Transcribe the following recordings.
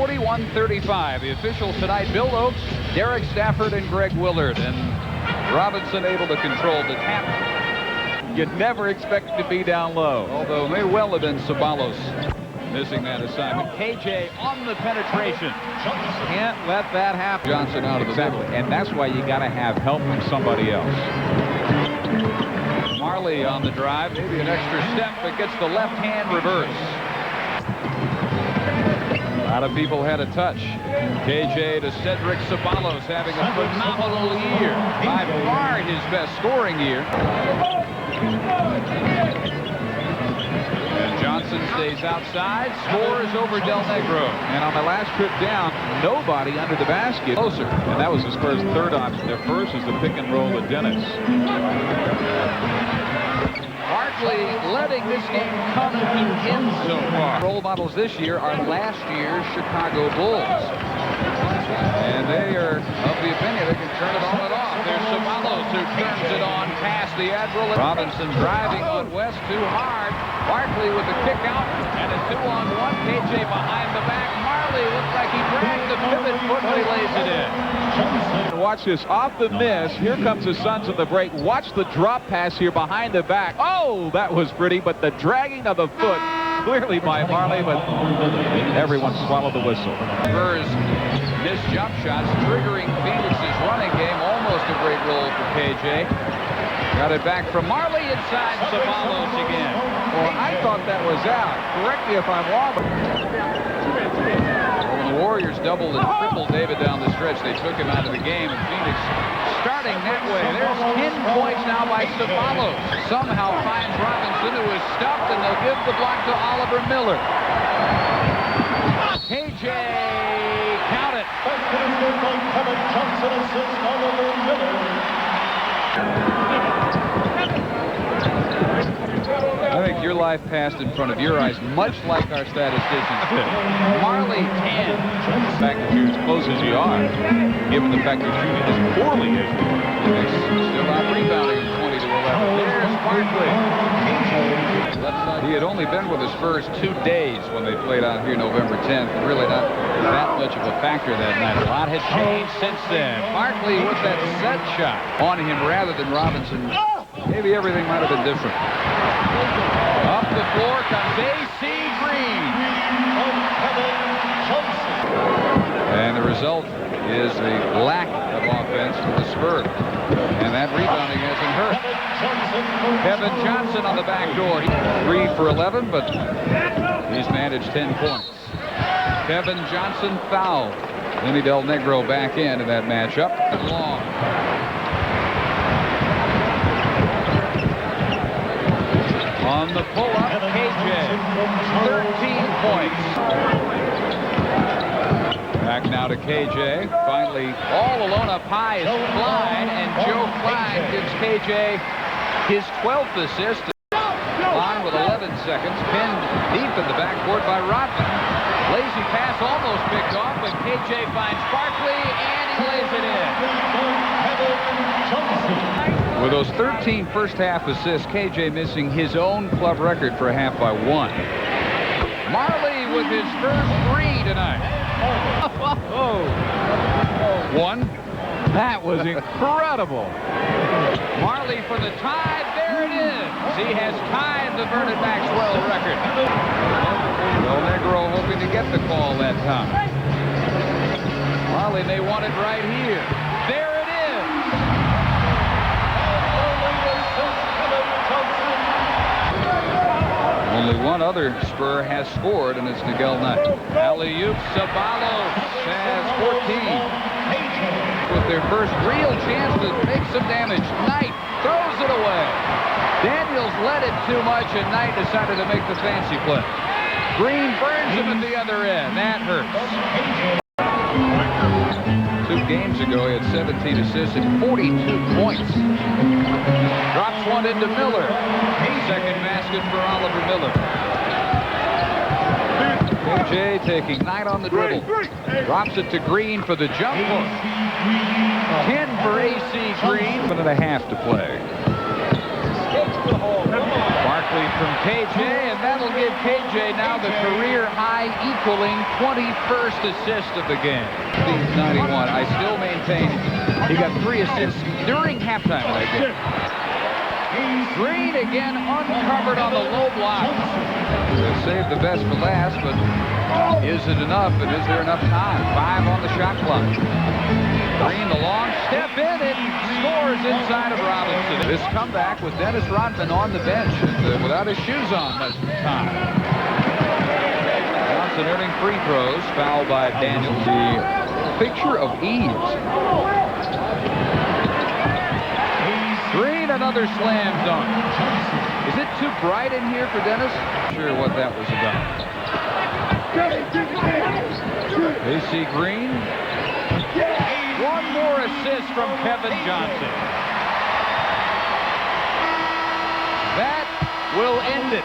41-35. The officials tonight, Bill Oakes, Derek Stafford, and Greg Willard. And Robinson able to control the tap. You'd never expect it to be down low. Although it may well have been Ceballos missing that assignment. KJ on the penetration. Can't let that happen. Johnson out of the middle. And that's why you got to have help from somebody else. Marley on the drive. Maybe an extra step, but gets the left hand reverse. A lot of people had a touch. KJ to Cedric Ceballos, having a phenomenal year. By far his best scoring year. And Johnson stays outside, scores over Del Negro. And on the last trip down, nobody under the basket. Closer. And that was his first third option. Their first is the pick and roll to Dennis. Barkley letting this game come to an end so far. Role models this year are last year's Chicago Bulls. And they are of the opinion they can turn it on and off. There's Ceballos who turns it on past the Admiral. Robinson driving on West too hard. Barkley with the kick out and a 2-on-1. KJ behind the back. Marley looks like he dragged the pivot foot, but he lays it in. Watch this off the miss. Here comes the Suns on the break. Watch the drop pass here behind the back. Oh, that was pretty, but the dragging of the foot clearly by Marley, but everyone swallowed the whistle. Spurs missed jump shots, triggering Phoenix's running game. Almost a great roll for KJ. Got it back from Marley inside Ceballos again. Well, I thought that was out. Correct me if I'm wrong. When the Warriors doubled and tripled David down the stretch, they took him out of the game, and Phoenix starting that way. There's 10 points now by Ceballos. Somehow finds Robinson, who is stuffed, and they'll give the block to Oliver Miller. KJ, count it. I think your life passed in front of your eyes, much like our statisticians did. Marley 10. The fact that you're as close as you are, given the fact that you're shooting as poorly as you are. Still out rebounding 20 to 11. There's Barkley. He had only been with the Spurs 2 days when they played out here November 10th. Really not that much of a factor that night. A lot had changed since then. Barkley with that set shot on him rather than Robinson. Maybe everything might have been different. Up the floor comes A.C. Green. And the result is a lack of offense for the Spurs. And that rebounding hasn't hurt. Kevin Johnson on the back door. 3 for 11, but he's managed 10 points. Kevin Johnson fouled. Lenny Del Negro back into that matchup. Long. On the pull-up, KJ, 13 points. Back now to KJ. Finally, all alone up high is Clyde, and Joe Clyde gives KJ his 12th assist. On with 11 seconds, pinned deep in the backcourt by Rodman. Lazy pass almost picked off, but KJ finds Barkley, and he lays it in. With those 13 first-half assists, KJ missing his own club record for a half by 1. Marley with his first 3 tonight. One. That was incredible. Marley for the tie. There it is. He has tied the Vernon Maxwell record. Del Negro hoping to get the call that time. Marley may want it right here. There it is. Only one other Spur has scored, and it's Nigel Knight. Alley-oop, Ceballos has 14. With their first real chance to make some damage, Knight throws it away. Daniels led it too much, and Knight decided to make the fancy play. Green burns him at the other end. That hurts. 2 games ago, he had 17 assists and 42 points. Drops one into Miller. Second basket for Oliver Miller. KJ taking Knight on the dribble. Drops it to Green for the jump hook. 10 for A.C. Green. 1.5 to play. Barkley from KJ, and that'll give KJ now the career high, equaling 21st assist of the game. 91. I still maintain he got 3 assists during halftime of that game. Green again uncovered on the low block. They'll save the best for last, but is it enough, and is there enough time? 5 on the shot clock. Green, the long step in, and scores inside of Robinson. This comeback with Dennis Rodman on the bench and, without his shoes on most of the time. Johnson earning free throws, fouled by Daniels. The picture of ease. Green, another slam dunk. Is it too bright in here for Dennis? Not sure what that was about. AC Green. One more assist from Kevin Johnson. That will end it.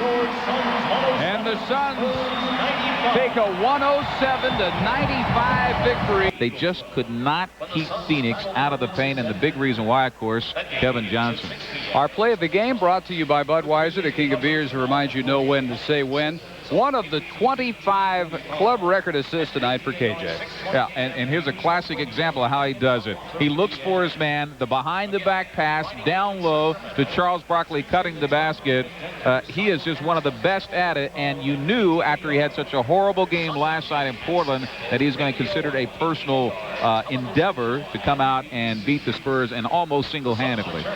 And the Suns take a 107-95 victory. They just could not keep Phoenix out of the paint, and the big reason why, of course, Kevin Johnson. Our play of the game brought to you by Budweiser, the king of beers, who reminds you know when to say when. One of the 25 club record assists tonight for KJ. Yeah, and here's a classic example of how he does it. He looks for his man, the behind-the-back pass, down low to Charles Barkley cutting the basket. He is just one of the best at it, and you knew after he had such a horrible game last night in Portland that he's going to consider it a personal endeavor to come out and beat the Spurs, and almost single-handedly.